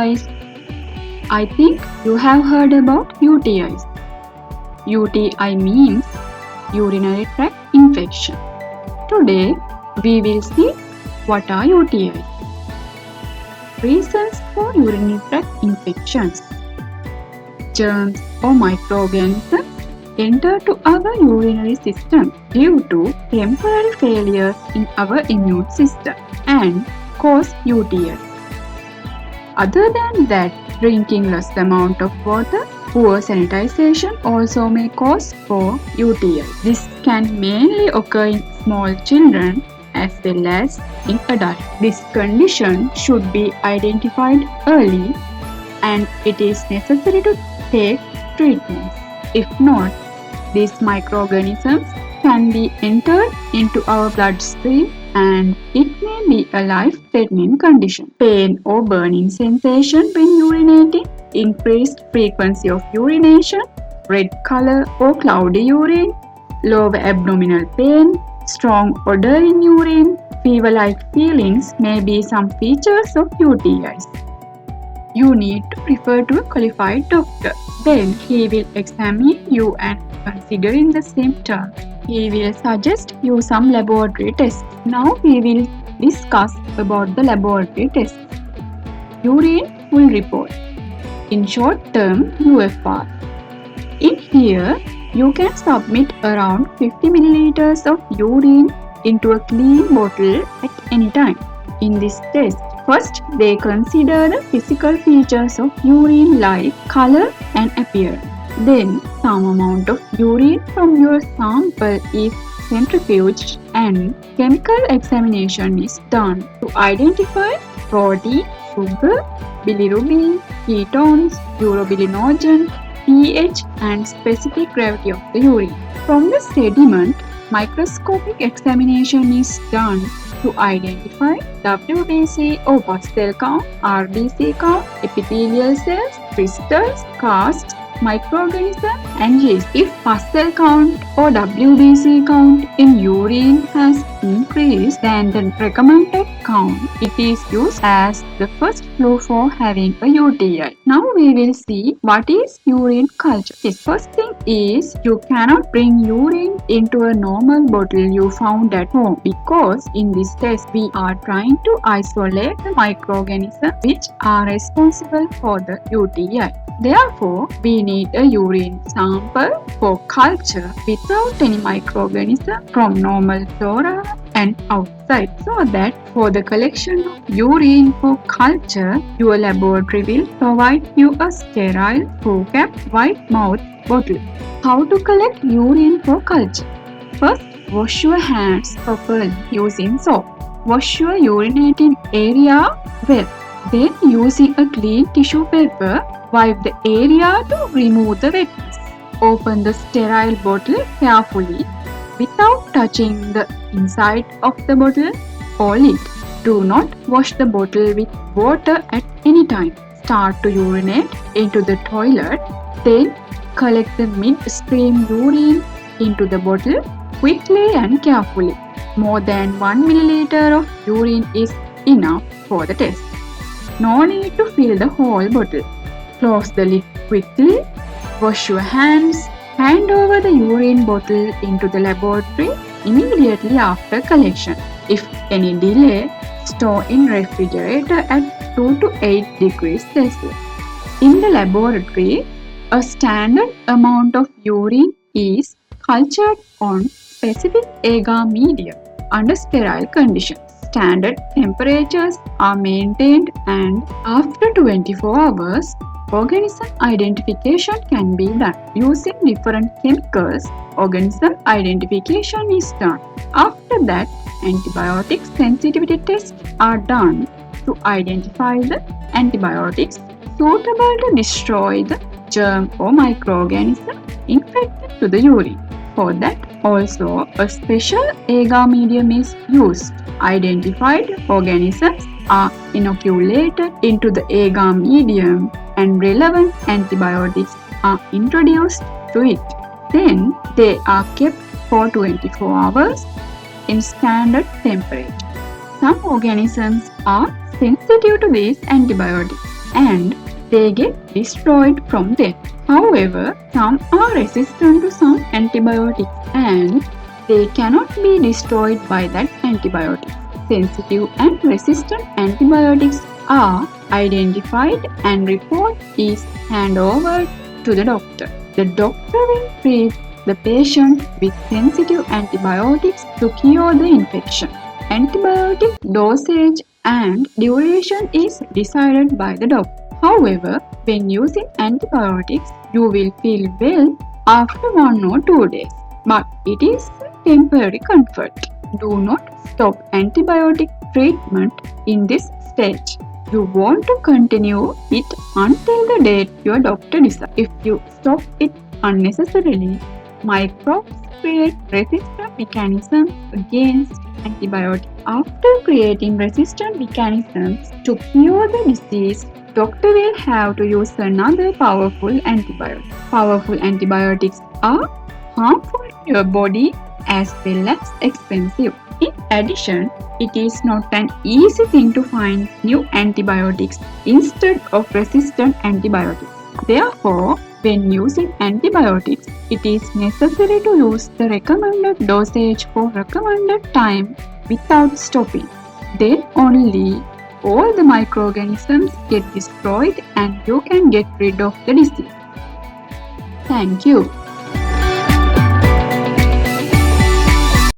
UTIs. I think you have heard about UTIs. UTI means urinary tract infection. Today we will see what are UTIs. Reasons for urinary tract infections. Germs or microorganisms enter to our urinary system due to temporary failures in our immune system and cause UTI. Other than that, drinking less amount of water, poor sanitization also may cause for UTI. This can mainly occur in small children as well as in adults. This condition should be identified early and it is necessary to take treatments. If not, these microorganisms can be entered into our bloodstream and it may be a life-threatening condition. Pain or burning sensation when urinating, increased frequency of urination, red color or cloudy urine, lower abdominal pain, strong odor in urine, fever-like feelings may be some features of UTIs. You need to refer to a qualified doctor. Then he will examine you and consider in the same term. He will suggest you some laboratory tests. Now we will discuss about the laboratory tests. Urine full report. In short term, UFR. In here, you can submit around 50 milliliters of urine into a clean bottle at any time. In this test, first they consider the physical features of urine like color and appearance. Then some amount of urine from your sample is centrifuged and chemical examination is done to identify protein, sugar, bilirubin, ketones, urobilinogen, pH and specific gravity of the urine. From the sediment, microscopic examination is done to identify WBC or pus cell count, RBC count, epithelial cells, crystals, casts, microorganisms and yeast. If pus cell count or WBC count in urine has increased than the recommended count, it is used as the first clue for having a UTI. Now we will see what is urine culture. The first thing is you cannot bring urine into a normal bottle you found at home because in this test we are trying to isolate the microorganisms which are responsible for the UTI. Therefore, we need a urine sample for culture without any microorganism from normal flora and outside, so that for the collection of urine for culture, your laboratory will provide you a sterile, full-cap, white mouth bottle. How to collect urine for culture? First, wash your hands properly using soap. Wash your urinating area well. Then, using a clean tissue paper, wipe the area to remove the wetness. Open the sterile bottle carefully without touching the inside of the bottle or lid. Do not wash the bottle with water at any time. Start to urinate into the toilet. Then collect the midstream urine into the bottle quickly and carefully. More than 1 milliliter of urine is enough for the test. No need to fill the whole bottle. Close the lid quickly, wash your hands, hand over the urine bottle into the laboratory immediately after collection. If any delay, store in refrigerator at 2 to 8 degrees Celsius. In the laboratory, a standard amount of urine is cultured on specific agar medium under sterile conditions. Standard temperatures are maintained and after 24 hours, organism identification can be done. Using different chemicals, organism identification is done. After that, antibiotic sensitivity tests are done to identify the antibiotics suitable to destroy the germ or microorganism infected to the urine. For that, also a special agar medium is used. Identified organisms are inoculated into the agar medium and relevant antibiotics are introduced to it. Then they are kept for 24 hours in standard temperature. Some organisms are sensitive to these antibiotics. and they get destroyed from them. However, some are resistant to some antibiotics and they cannot be destroyed by that antibiotic. Sensitive and resistant antibiotics are identified and report is handed over to the doctor. The doctor will treat the patient with sensitive antibiotics to cure the infection. Antibiotic dosage and duration is decided by the doctor. However, when using antibiotics, you will feel well after 1 or 2 days, but it is temporary comfort. Do not stop antibiotic treatment in this stage. You want to continue it until the date your doctor decides. If you stop it unnecessarily, microbes create resistant mechanisms against antibiotics. After creating resistant mechanisms to cure the disease, doctor will have to use another powerful antibiotic. Powerful antibiotics are harmful to your body as well as expensive. In addition, it is not an easy thing to find new antibiotics instead of resistant antibiotics. Therefore, when using antibiotics, it is necessary to use the recommended dosage for recommended time without stopping. Then only all the microorganisms get destroyed and you can get rid of the disease. Thank you.